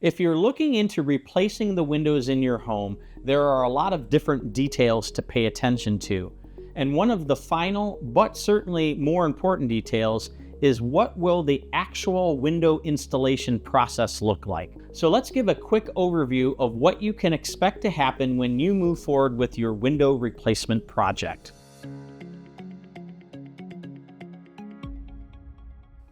If you're looking into replacing the windows in your home, there are a lot of different details to pay attention to. And one of the final, but certainly more important details is what will the actual window installation process look like. So let's give a quick overview of what you can expect to happen when you move forward with your window replacement project.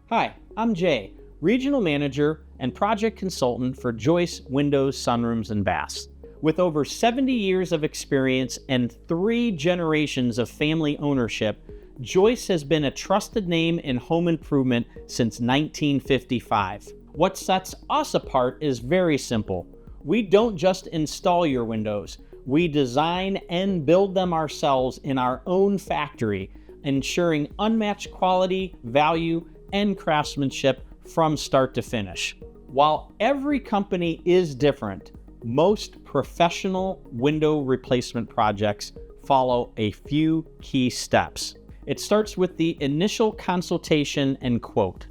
Hi, I'm Jay, Regional Manager and Project Consultant for Joyce Windows, Sunrooms, and Baths. With over 70 years of experience and 3 generations of family ownership, Joyce has been a trusted name in home improvement since 1955. What sets us apart is very simple. We don't just install your windows. We design and build them ourselves in our own factory, ensuring unmatched quality, value, and craftsmanship from start to finish. While every company is different, most professional window replacement projects follow a few key steps. It starts with the initial consultation and quote.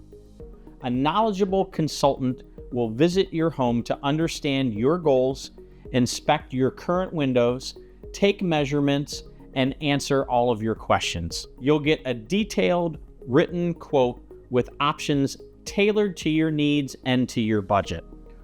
A knowledgeable consultant will visit your home to understand your goals, inspect your current windows, take measurements, and answer all of your questions. You'll get a detailed written quote with options tailored to your needs and to your budget.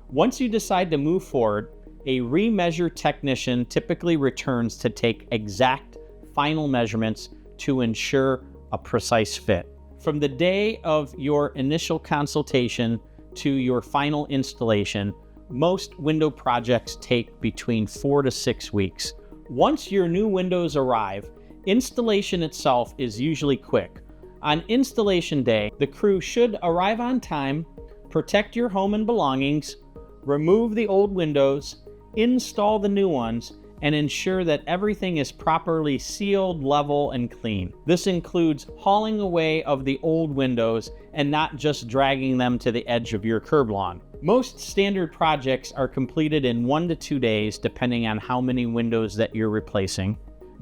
Once you decide to move forward, a remeasure technician typically returns to take exact final measurements to ensure a precise fit. From the day of your initial consultation to your final installation, most window projects take between 4 to 6 weeks. Once your new windows arrive, installation itself is usually quick. On installation day, the crew should arrive on time, protect your home and belongings, remove the old windows, install the new ones, and ensure that everything is properly sealed, level, and clean. This includes hauling away of the old windows and not just dragging them to the edge of your curb lawn. Most standard projects are completed in 1 to 2 days, depending on how many windows that you're replacing.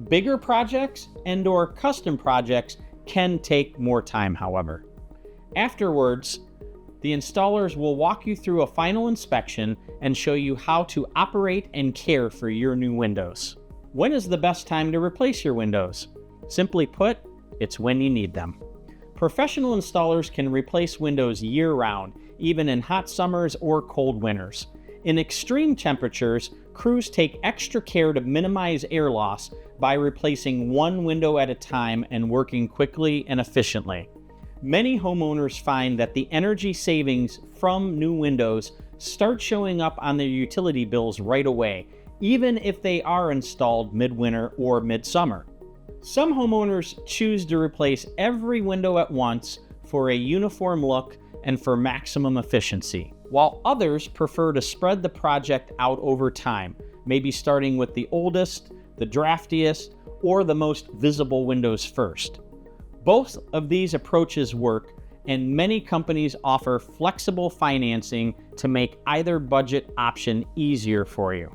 Bigger projects and/or custom projects can take more time, however. Afterwards, the installers will walk you through a final inspection and show you how to operate and care for your new windows. When is the best time to replace your windows? Simply put, it's when you need them. Professional installers can replace windows year-round, even in hot summers or cold winters. In extreme temperatures, crews take extra care to minimize air loss by replacing one window at a time and working quickly and efficiently. Many homeowners find that the energy savings from new windows start showing up on their utility bills right away, even if they are installed midwinter or midsummer. Some homeowners choose to replace every window at once for a uniform look and for maximum efficiency, while others prefer to spread the project out over time, maybe starting with the oldest, the draftiest, or the most visible windows first. Both of these approaches work, and many companies offer flexible financing to make either budget option easier for you.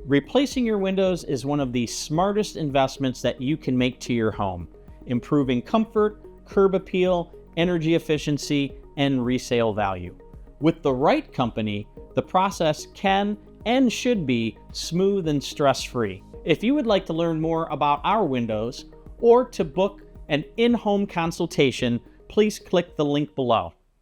Replacing your windows is one of the smartest investments that you can make to your home, improving comfort, curb appeal, energy efficiency, and resale value. With the right company, the process can and should be smooth and stress-free. If you would like to learn more about our windows or to book an in-home consultation, please click the link below.